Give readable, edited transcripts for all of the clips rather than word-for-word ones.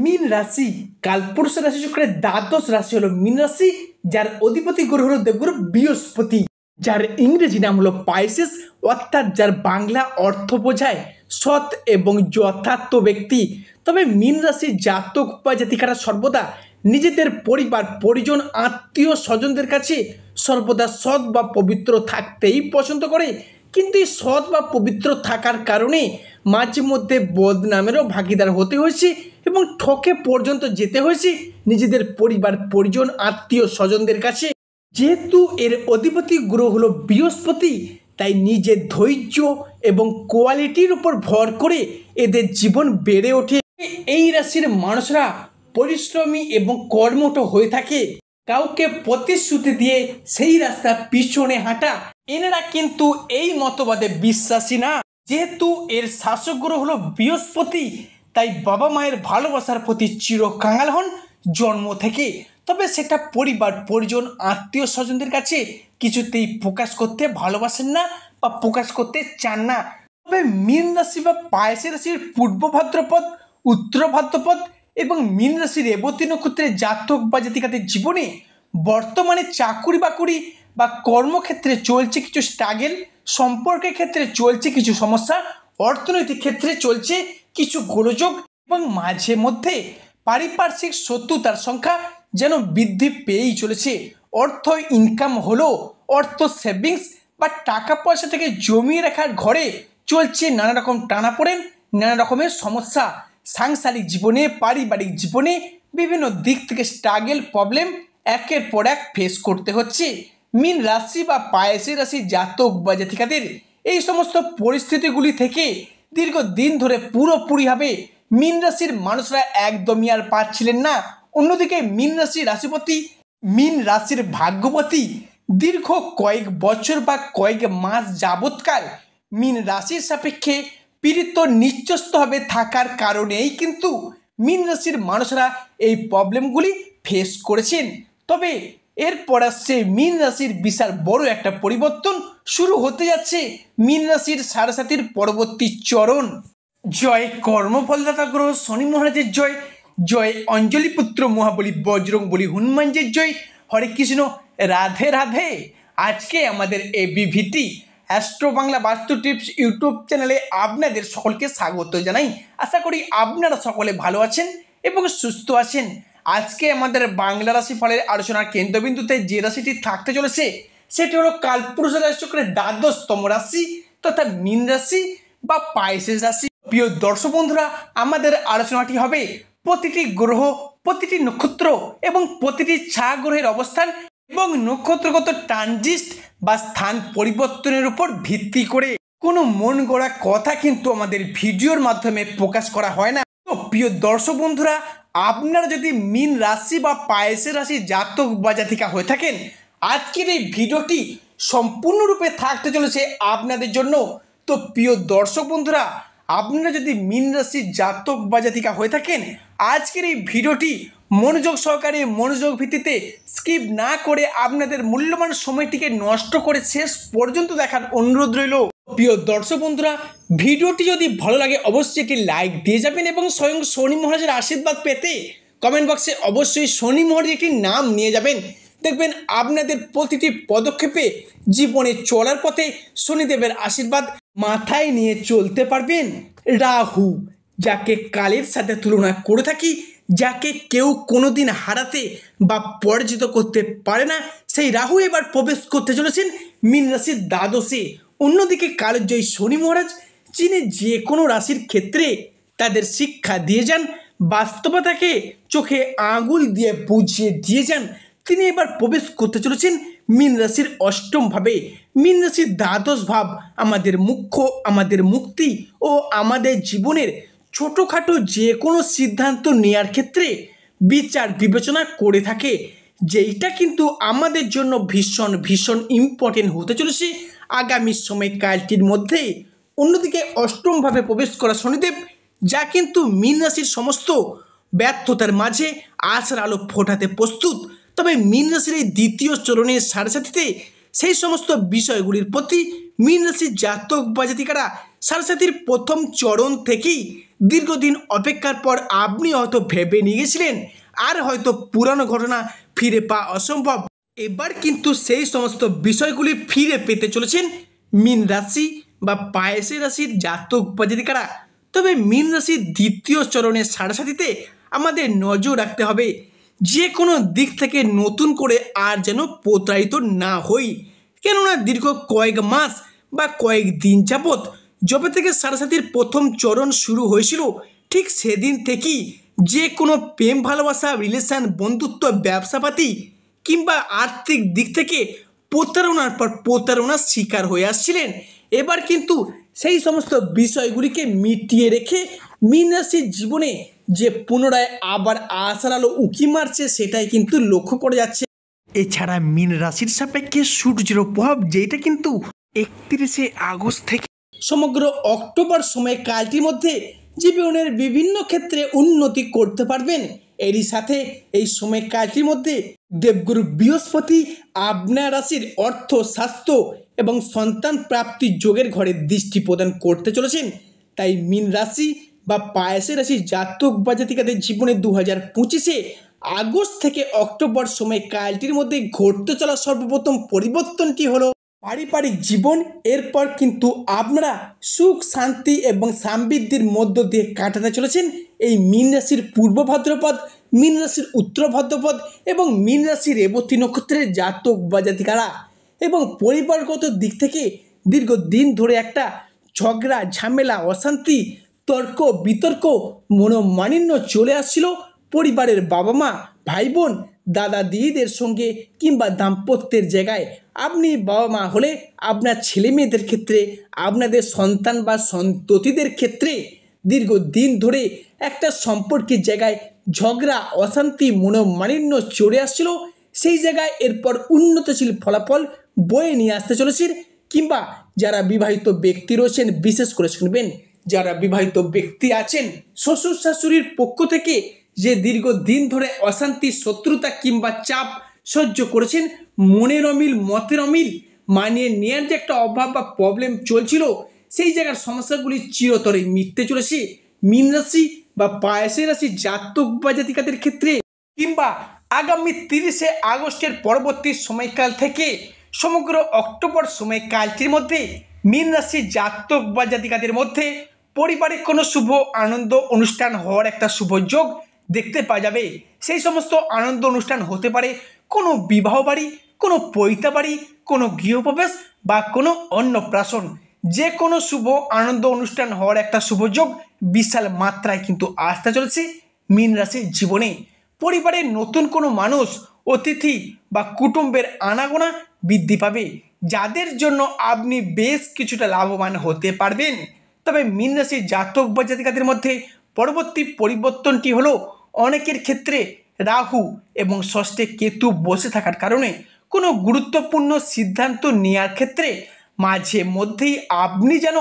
মীন রাশি কালপুরুষ রাশি চক্রের দ্বাদশ রাশি হলো মীন রাশি, যার অধিপতি গ্রহ হলো দেবগুরু বৃহস্পতি, যার ইংরেজি নাম হলো পাইসেস, অর্থাৎ যার বাংলা অর্থ বোঝায় সৎ এবং যথার্থ ব্যক্তি। তবে মীন রাশির জাতক বা জাতিকারা সর্বদা নিজেদের পরিবার পরিজন আত্মীয় স্বজনদের কাছে সর্বদা সৎ বা পবিত্র থাকতেই পছন্দ করে, কিন্তু এই সৎ বা পবিত্র থাকার কারণে মাঝে মধ্যে বদনামেরও ভাগিদার হতে হয়েছে এবং ঠকে পর্যন্ত যেতে হয়েছে নিজেদের পরিবার পরিজন আত্মীয় স্বজনদের কাছে। যেহেতু এর অধিপতি গ্রহ হলো বৃহস্পতি, তাই নিজের ধৈর্য এবং কোয়ালিটির উপর ভর করে এদের জীবন বেড়ে ওঠে। এই রাশির মানুষরা পরিশ্রমী এবং কর্মঠ হয়ে থাকে। কাউকে প্রতিশ্রুতি দিয়ে সেই রাস্তা পিছনে হাঁটা, এনারা কিন্তু এই মতবাদে বিশ্বাসী না। যেহেতু এর শাসক গ্রহ হলো বৃহস্পতি, তাই বাবা মায়ের ভালোবাসার প্রতি চিরকাঙাল হন জন্ম থেকে। তবে সেটা পরিবার পরিজন আত্মীয় স্বজনদের কাছে কিছুতেই প্রকাশ করতে ভালোবাসেন না বা প্রকাশ করতে চান না। তবে মীন রাশি বা পায়েসের রাশির পূর্ব ভাদ্রপদ, উত্তর ভাদ্রপদ এবং মীন রাশির রেবতী নক্ষত্রের জাতক বা জাতিকাদের জীবনে বর্তমানে চাকুরি বাকুরি বা কর্মক্ষেত্রে চলছে কিছু স্ট্রাগেল, সম্পর্কের ক্ষেত্রে চলছে কিছু সমস্যা, অর্থনৈতিক ক্ষেত্রে চলছে কিছু গোলযোগ এবং মাঝে মধ্যে পারিপার্শ্বিক শত্রুতার সংখ্যা যেন বৃদ্ধি পেয়েই চলেছে। অর্থ ইনকাম হলো, অর্থ সেভিংস বা টাকা পয়সা থেকে জমিয়ে রাখার ঘরে চলছে নানা রকম টানাপোড়েন, নানা রকমের সমস্যা। সাংসারিক জীবনে পারিবারিক জীবনে বিভিন্ন দিক থেকে স্ট্রাগেল প্রবলেম একের পর এক ফেস করতে হচ্ছে। মীন রাশি বা পায়েসের রাশি জাতক বা জাতিকাদের এই সমস্ত পরিস্থিতিগুলি থেকে দীর্ঘদিন ধরে পুরোপুরিভাবে মীন রাশির মানুষরা একদমই আর পাচ্ছিলেন না। অন্যদিকে মীন রাশির রাশিপতি, মীন রাশির ভাগ্যপতি দীর্ঘ কয়েক বছর বা কয়েক মাস যাবৎকাল মীন রাশির সাপেক্ষে পীড়িত নিচস্তভাবে থাকার কারণেই কিন্তু মীন রাশির মানুষরা এই প্রবলেমগুলি ফেস করেছেন। তবে এরপর আসছে মীন রাশির বিশাল বড় একটা পরিবর্তন শুরু হতে যাচ্ছে। মীন রাশির সাড়ে পরবর্তী চরণ। জয় কর্মফলদাতা গ্রহ শনি মহারাজের জয়, জয় অঞ্জলিপুত্র মহাবলী বজরং বলী হনুমানজির জয়। হরে কৃষ্ণ, রাধে রাধে। আজকে আমাদের এবিভিটি অ্যাস্ট্রো বাংলা বাস্তু টিপস ইউটিউব চ্যানেলে আপনাদের সকলকে স্বাগত জানাই। আশা করি আপনারা সকলে ভালো আছেন এবং সুস্থ আছেন। আজকে আমাদের বাংলা রাশি ফলের আলোচনার কেন্দ্রবিন্দুতে যে রাশিটি থাকতে চলেছে সেটি হলো কালপুরুষ রাশি চক্রের দ্বাদশতম রাশি তথা মীন রাশি বা পাইসেস রাশি। প্রিয় দর্শক বন্ধুরা, আমাদের আলোচনাটি হবে প্রতিটি গ্রহ, প্রতিটি নক্ষত্র এবং প্রতিটি ছা গ্রহের অবস্থান এবং নক্ষত্রগত ট্রানজিট বা স্থান পরিবর্তনের উপর ভিত্তি করে। কোনো মন গড়া কথা কিন্তু আমাদের ভিডিওর মাধ্যমে প্রকাশ করা হয় না। তো প্রিয় দর্শক বন্ধুরা, আপনারা যদি মীন রাশি বা পায়েসের রাশি জাতক বা জাতিকা হয়ে থাকেন, আজকের এই ভিডিওটি সম্পূর্ণরূপে থাকতে চলেছে আপনাদের জন্য। তো প্রিয় দর্শক বন্ধুরা, আপনারা যদি মীন রাশির জাতক বা জাতিকা হয়ে থাকেন, আজকের এই ভিডিওটি মনোযোগ সহকারে মনোযোগ ভিত্তিতে স্কিপ না করে আপনাদের মূল্যবান সময়টিকে নষ্ট করে শেষ পর্যন্ত দেখার অনুরোধ রইল। প্রিয় দর্শক বন্ধুরা, ভিডিওটি যদি ভালো লাগে অবশ্যই একটি লাইক দিয়ে যাবেন এবং স্বয়ং শনি মহারাজের আশীর্বাদ পেতে কমেন্ট বক্সে অবশ্যই শনি মহারাজের একটি নাম নিয়ে যাবেন। দেখবেন আপনাদের প্রতিটি পদক্ষেপে জীবনে চলার পথে শনিদেবের আশীর্বাদ মাথায় নিয়ে চলতে পারবেন। রাহু, যাকে কালের সাথে তুলনা করে থাকি, যাকে কেউ কোনোদিন হারাতে বা পরাজিত করতে পারে না, সেই রাহু এবার প্রবেশ করতে চলেছেন মীন রাশির দ্বাদশে। অন্যদিকে কালজয়ী শনি মহারাজ, যিনি যে কোনো রাশির ক্ষেত্রে তাদের শিক্ষা দিয়ে যান, বাস্তবতাকে চোখে আঙুল দিয়ে বুঝিয়ে দিয়ে যান, তিনি এবার প্রবেশ করতে চলেছেন মীন রাশির অষ্টম ভাবে। মীন রাশির দ্বাদশ ভাব আমাদের মুখ্য, আমাদের মুক্তি ও আমাদের জীবনের ছোটোখাটো যে কোনো সিদ্ধান্ত নেওয়ার ক্ষেত্রে বিচার বিবেচনা করে থাকে, যেইটা কিন্তু আমাদের জন্য ভীষণ ভীষণ ইম্পর্টেন্ট হতে চলেছে আগামী সময়কালটির মধ্যে। অন্যদিকে অষ্টমভাবে প্রবেশ করা শনিদেব, যা কিন্তু মীন রাশির সমস্ত ব্যর্থতার মাঝে আশার আলো ফোটাতে প্রস্তুত। তবে মীন রাশির এই দ্বিতীয় চরণের সাথে সেই সমস্ত বিষয়গুলির প্রতি মীন রাশির জাতক বা জাতিকারা সাড়ে প্রথম চরণ থেকেই দীর্ঘদিন অপেক্ষার পর আপনি হয়তো ভেবে নিয়ে গেছিলেন আর হয়তো পুরানো ঘটনা ফিরে পাওয়া অসম্ভব। এবার কিন্তু সেই সমস্ত বিষয়গুলি ফিরে পেতে চলেছেন মীন রাশি বা পায়েসের রাশির জাতক বা জাতিকারা। তবে মীন রাশির দ্বিতীয় চরণের সাড়ে আমাদের নজর রাখতে হবে যে কোনো দিক থেকে নতুন করে আর যেন প্রতারিত না হই। কেননা দীর্ঘ কয়েক মাস বা কয়েক দিন যাবৎ যবে থেকে সাড়ে প্রথম চরণ শুরু হয়েছিল ঠিক সেদিন থেকেই যে কোনো প্রেম ভালোবাসা রিলেশন বন্ধুত্ব ব্যবসাপাতি কিংবা আর্থিক দিক থেকে প্রতারণার পর প্রতারণার শিকার হয়ে আসছিলেন। এবার কিন্তু সেই সমস্ত বিষয়গুলিকে মিটিয়ে রেখে মীন রাশির জীবনে যে পুনরায় আবার আশার আলো উঁকি মারছে সেটাই কিন্তু লক্ষ্য করে যাচ্ছে। এছাড়া মীন রাশির সাপেক্ষে সূর্যের প্রভাব যেটা কিন্তু 31 আগস্ট থেকে সমগ্র অক্টোবর সময়কালটির মধ্যে জীবনের বিভিন্ন ক্ষেত্রে উন্নতি করতে পারবেন। এরই সাথে এই সময়কালটির মধ্যে দেবগুরু বৃহস্পতি আপনার রাশির অর্থ স্বাস্থ্য এবং সন্তান প্রাপ্তি যোগের ঘরে দৃষ্টি প্রদান করতে চলেছেন। তাই মীন রাশি বা পায়েসের রাশি জাতক বা জাতিকাদের জীবনে 2025 আগস্ট থেকে অক্টোবর সময়কালটির মধ্যে ঘটতে চলা সর্বপ্রথম পরিবর্তনটি হলো পারিবারিক জীবন। এরপর কিন্তু আপনারা সুখ শান্তি এবং সমৃদ্ধির মধ্য দিয়ে কাটাতে চলেছেন এই মীন রাশির পূর্ব ভাদ্রপদ, মীন রাশির উত্তর ভাদ্রপদ এবং মীন রাশির রেবতী নক্ষত্রের জাতক বা জাতিকারা। এবং পরিবারগত দিক থেকে দীর্ঘদিন ধরে একটা ঝগড়া ঝামেলা অশান্তি তর্ক বিতর্ক মনোমালিন্য চলে আসছিল পরিবারের বাবা মা ভাই বোন দাদা দিদিদের সঙ্গে কিংবা দাম্পত্যের জায়গায়। আপনি বাবা মা হলে আপনার ছেলে মেয়েদের ক্ষেত্রে আপনাদের সন্তান বা সন্ততিদের ক্ষেত্রে দীর্ঘদিন ধরে একটা সম্পর্কের জায়গায় ঝগড়া অশান্তি মনোমালিন্য চলে আসছিল সেই জায়গায় এরপর উন্নতশীল ফলাফল বয়ে নিয়ে আসতে চলেছে। কিংবা যারা বিবাহিত ব্যক্তি রয়েছেন বিশেষ করে শুনবেন, যারা বিবাহিত ব্যক্তি আছেন শ্বশুর শাশুড়ির পক্ষ থেকে যে দীর্ঘদিন ধরে অশান্তি শত্রুতা কিংবা চাপ সহ্য করেছেন, মনের অমিল মতের অমিল মানিয়ে নেওয়ার যে একটা অভাব বা প্রবলেম চলছিল সেই জায়গার সমস্যাগুলি চিরতরে মিটতে চলেছে মীন রাশি বা পায়েসের রাশি জাতক বা জাতিকাদের ক্ষেত্রে। কিংবা আগামী 30 আগস্টের পরবর্তী সময়কাল থেকে সমগ্র অক্টোবর সময়কালটির মধ্যে মীন রাশি জাতক বা জাতিকাদের মধ্যে পরিবারে কোনো শুভ আনন্দ অনুষ্ঠান হওয়ার একটা শুভ যোগ দেখতে পাওয়া যাবে। সেই সমস্ত আনন্দ অনুষ্ঠান হতে পারে কোনো বিবাহ বাড়ি, কোনো পৈতা বাড়ি, কোনো গৃহপ্রবেশ বা কোনো অন্নপ্রাশন। যে কোনো শুভ আনন্দ অনুষ্ঠান হওয়ার একটা শুভ যোগ বিশাল মাত্রায় কিন্তু আসতে চলেছে মীন রাশির জীবনে। পরিবারের নতুন কোনো মানুষ অতিথি বা কুটুম্বের আনাগোনা বৃদ্ধি পাবে যাদের জন্য আপনি বেশ কিছুটা লাভবান হতে পারবেন। তবে মীন রাশির জাতক বা জাতিকাদের মধ্যে পরবর্তী পরিবর্তনটি হলো অনেকের ক্ষেত্রে রাহু এবং ষষ্ঠে কেতু বসে থাকার কারণে কোনো গুরুত্বপূর্ণ সিদ্ধান্ত নেওয়ার ক্ষেত্রে মাঝে মধ্যেই আপনি যেন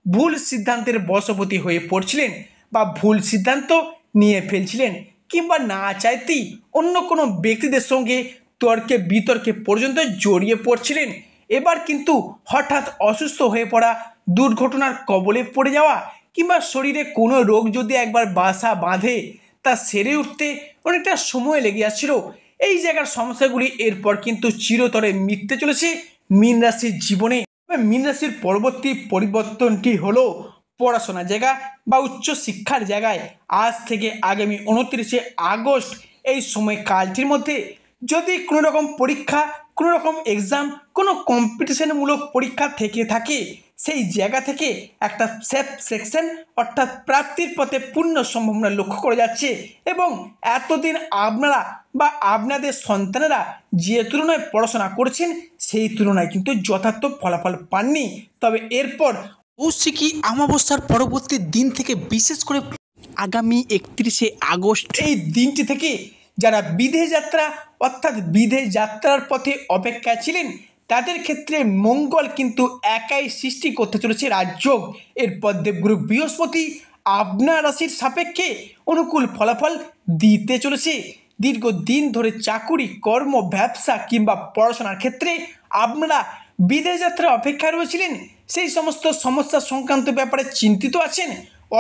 ভুল সিদ্ধান্তের বশবর্তী হয়ে পড়ছিলেন বা ভুল সিদ্ধান্ত নিয়ে ফেলছিলেন কিংবা না চাইতেই অন্য কোনো ব্যক্তিদের সঙ্গে তর্কে বিতর্কে পর্যন্ত জড়িয়ে পড়ছিলেন। এবার কিন্তু হঠাৎ অসুস্থ হয়ে পড়া, দুর্ঘটনার কবলে পড়ে যাওয়া কিংবা শরীরে কোনো রোগ যদি একবার বাসা বাঁধে তা সেরে উঠতে অনেকটা সময় লেগে আসছিল। এই জায়গার সমস্যাগুলি এরপর কিন্তু চিরতরে মিটতে চলেছে মীন রাশির জীবনে। মীন রাশির পরবর্তী পরিবর্তনটি হলো পড়াশোনার জায়গা বা উচ্চ শিক্ষার জায়গায় আজ থেকে আগামী 29 আগস্ট এই সময়কালটির মধ্যে যদি কোনো রকম পরীক্ষা, কোনো রকম এক্সাম, কোনো কম্পিটিশনমূলক পরীক্ষা থেকে থাকে সেই জায়গা থেকে একটা সেফ সেকশন অর্থাৎ প্রাপ্তির পথে পূর্ণ সম্ভাবনা লক্ষ্য করা যাচ্ছে। এবং এতদিন আপনারা বা আপনাদের সন্তানেরা যে তুলনায় পড়াশোনা করছেন সেই তুলনায় কিন্তু যথার্থ ফলাফল পাননি। তবে এরপর কৌশিকী অমাবস্যার পরবর্তী দিন থেকে বিশেষ করে আগামী 31 আগস্ট এই দিনটি থেকে যারা বিদেশ যাত্রা অর্থাৎ বিদেশ যাত্রার পথে অপেক্ষায় ছিলেন তাদের ক্ষেত্রে মঙ্গল কিন্তু একাই সৃষ্টি করতে চলেছে রাজযোগ। এরপর দেবগুরু বৃহস্পতি আপনার রাশির সাপেক্ষে অনুকূল ফলাফল দিতে চলেছে। দীর্ঘদিন ধরে চাকুরি কর্ম ব্যবসা কিংবা পড়াশোনার ক্ষেত্রে আপনারা বিদেশ যাত্রা অপেক্ষায় রয়েছিলেন সেই সমস্ত সমস্যা সংক্রান্ত ব্যাপারে চিন্তিত আছেন,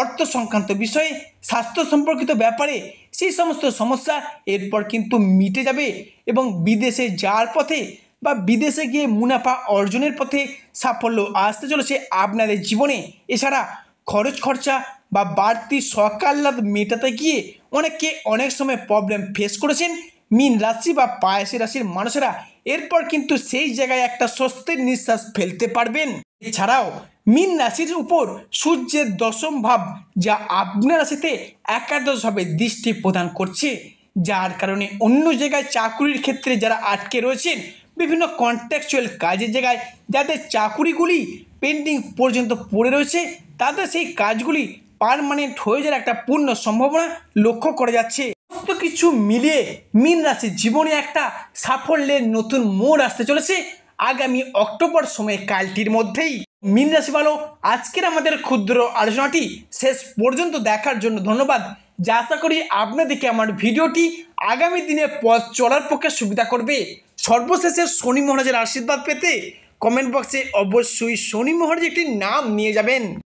অর্থ সংক্রান্ত বিষয়ে, স্বাস্থ্য সম্পর্কিত ব্যাপারে সেই সমস্ত সমস্যা এরপর কিন্তু মিটে যাবে এবং বিদেশে যাওয়ার পথে বা বিদেশে গিয়ে মুনাফা অর্জনের পথে সাফল্য আসতে চলেছে আপনাদের জীবনে। এছাড়া খরচ খরচা বা বাড়তি শখ আহ্লাদ মেটাতে গিয়ে অনেকে অনেক সময় প্রবলেম ফেস করেছেন মীন রাশি বা পায়েসি রাশির মানুষেরা এরপর কিন্তু সেই জায়গায় একটা স্বস্তির নিঃশ্বাস ফেলতে পারবেন। এছাড়াও মীন রাশির উপর সূর্যের দশম ভাব যা আপনার রাশিতে একাদশভাবে দৃষ্টি প্রদান করছে, যার কারণে অন্য জায়গায় চাকুরির ক্ষেত্রে যারা আটকে রয়েছেন, বিভিন্ন কন্ট্রাকচুয়াল কাজের জায়গায় যাদের চাকুরিগুলি পেন্ডিং পর্যন্ত পড়ে রয়েছে, তাদের সেই কাজগুলি পার্মানেন্ট হয়ে যাওয়ার একটা পূর্ণ সম্ভাবনা লক্ষ্য করা যাচ্ছে। সমস্ত কিছু মিলিয়ে মীন রাশির জীবনে একটা সাফল্যের নতুন মোড় আসতে চলেছে আগামী অক্টোবর সময়কালটির মধ্যেই। মীন রাশি ভালো, আজকের আমাদের ক্ষুদ্র আলোচনাটি শেষ পর্যন্ত দেখার জন্য ধন্যবাদ। যা আশা করি আপনাদেরকে আমার ভিডিওটি আগামী দিনে পথ চলার পক্ষে সুবিধা করবে। সর্বশেষে শনি মহারাজের আশীর্বাদ পেতে কমেন্ট বক্সে অবশ্যই শনি মহারাজ একটি নাম নিয়ে যাবেন।